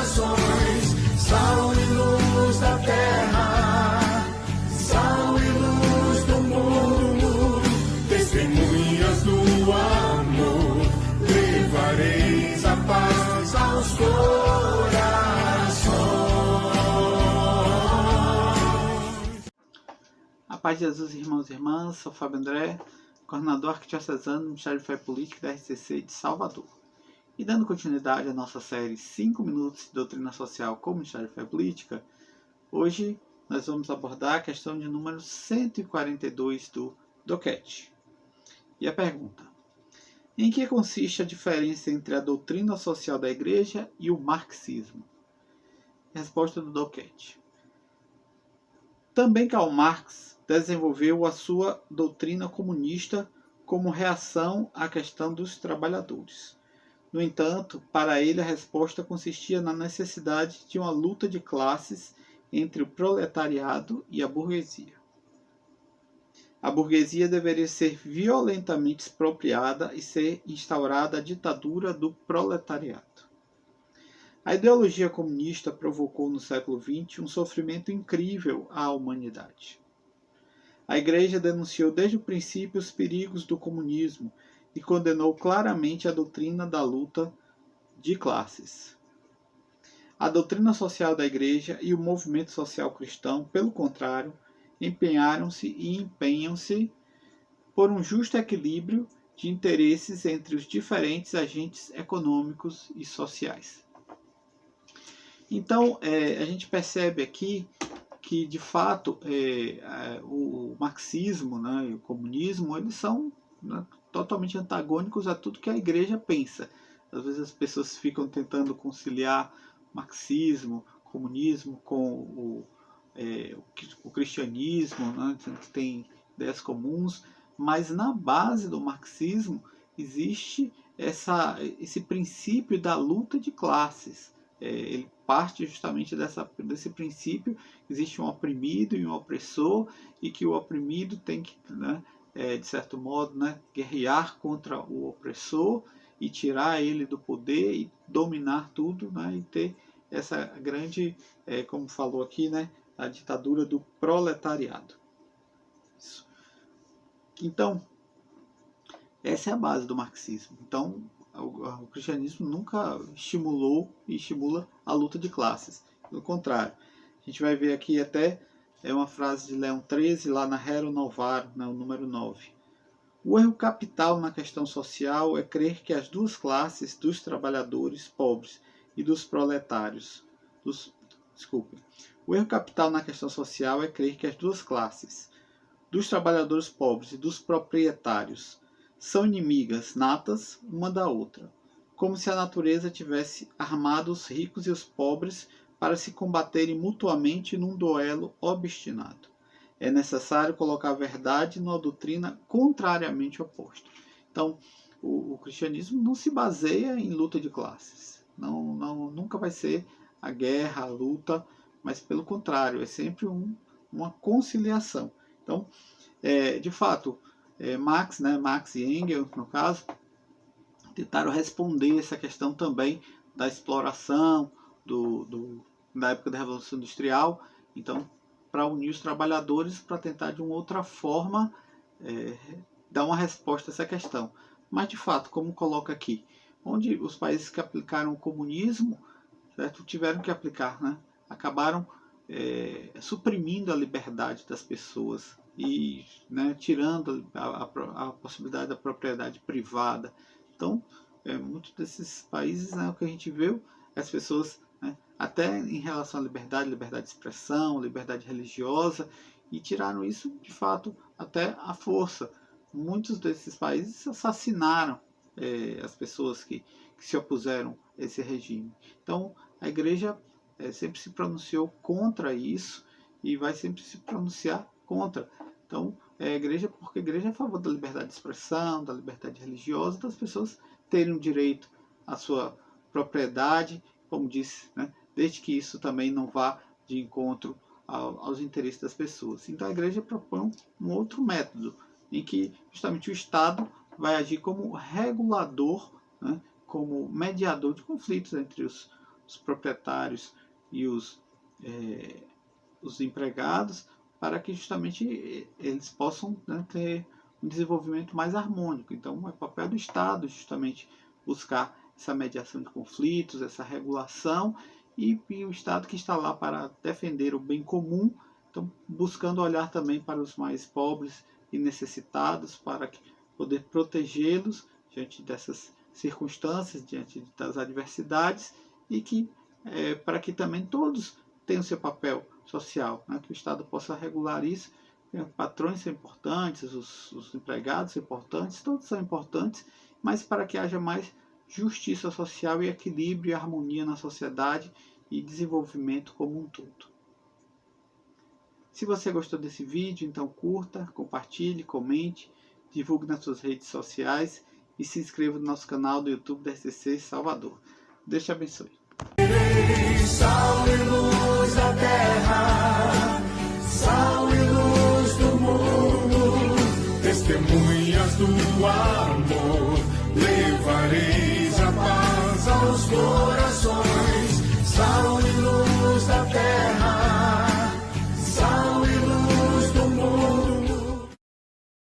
nações, sal e luz da terra, sal e luz do mundo, testemunhas do amor, levareis a paz aos corações. A paz de Jesus, irmãos e irmãs, sou Fábio André, coordenador arquidiocesano do Ministério de Fé e Política da RCC de Salvador. E dando continuidade à nossa série 5 minutos de doutrina social com o Ministério de Fé e Política, hoje nós vamos abordar a questão de número 142 do DOCAT. E a pergunta: em que consiste a diferença entre a doutrina social da Igreja e o marxismo? Resposta do DOCAT. Também Karl Marx desenvolveu a sua doutrina comunista como reação à questão dos trabalhadores. No entanto, para ele a resposta consistia na necessidade de uma luta de classes entre o proletariado e a burguesia. A burguesia deveria ser violentamente expropriada e ser instaurada a ditadura do proletariado. A ideologia comunista provocou no século XX um sofrimento incrível à humanidade. A Igreja denunciou desde o princípio os perigos do comunismo e condenou claramente a doutrina da luta de classes. A doutrina social da Igreja e o movimento social cristão, pelo contrário, empenharam-se e empenham-se por um justo equilíbrio de interesses entre os diferentes agentes econômicos e sociais. Então, a gente percebe aqui que, de fato, o marxismo, né, e o comunismo, eles são, né, totalmente antagônicos a tudo que a Igreja pensa. Às vezes as pessoas ficam tentando conciliar marxismo, comunismo com o cristianismo, né, que tem ideias comuns, mas na base do marxismo existe esse princípio da luta de classes. Ele parte justamente desse princípio: existe um oprimido e um opressor, e que o oprimido tem que, né, de certo modo, né, guerrear contra o opressor e tirar ele do poder e dominar tudo, né, e ter essa grande, como falou aqui, né, a ditadura do proletariado. Isso. Então, essa é a base do marxismo. Então, o cristianismo nunca estimulou e estimula a luta de classes. Pelo contrário, a gente vai ver aqui até uma frase de Leão XIII, lá na Rerum Novarum, né, o número 9. O erro capital na questão social é crer que as duas classes dos trabalhadores pobres e dos proletários... O erro capital na questão social é crer que as duas classes dos trabalhadores pobres e dos proprietários são inimigas natas uma da outra, como se a natureza tivesse armado os ricos e os pobres para se combaterem mutuamente num duelo obstinado. É necessário colocar a verdade numa doutrina contrariamente oposta. Então, o cristianismo não se baseia em luta de classes. Nunca vai ser a guerra, a luta, mas pelo contrário, é sempre uma conciliação. Então, de fato, Marx e Engels, no caso, tentaram responder essa questão também da exploração da época da Revolução Industrial, então, para unir os trabalhadores, para tentar de uma outra forma dar uma resposta a essa questão. Mas, de fato, como coloca aqui, onde os países que aplicaram o comunismo, certo, tiveram que aplicar, né, acabaram suprimindo a liberdade das pessoas e, né, tirando a possibilidade da propriedade privada. Então, muitos desses países, né, o que a gente viu, as pessoas, né, até em relação à liberdade de expressão, liberdade religiosa, e tiraram isso, de fato, até à força. Muitos desses países assassinaram as pessoas que se opuseram a esse regime. Então, a Igreja sempre se pronunciou contra isso e vai sempre se pronunciar contra. Então, porque a Igreja é a favor da liberdade de expressão, da liberdade religiosa, das pessoas terem o direito à sua propriedade, como disse, né, desde que isso também não vá de encontro aos interesses das pessoas. Então, a Igreja propõe um outro método, em que justamente o Estado vai agir como regulador, né, como mediador de conflitos entre os os proprietários e os empregados, para que justamente eles possam, né, ter um desenvolvimento mais harmônico. Então, é papel do Estado justamente buscar essa mediação de conflitos, essa regulação, e o Estado que está lá para defender o bem comum, então buscando olhar também para os mais pobres e necessitados, para poder protegê-los diante dessas circunstâncias, diante das adversidades, e para que também todos tenham seu papel social, né? Que o Estado possa regular isso. Os patrões são importantes, os empregados são importantes, todos são importantes, mas para que haja mais justiça social e equilíbrio e harmonia na sociedade e desenvolvimento como um todo. Se você gostou desse vídeo, então curta, compartilhe, comente, divulgue nas suas redes sociais e se inscreva no nosso canal do YouTube da RCC Salvador. Deus te abençoe. Sal e luz da terra, sal e luz do mundo, testemunhas do amor, levareis a paz aos corações.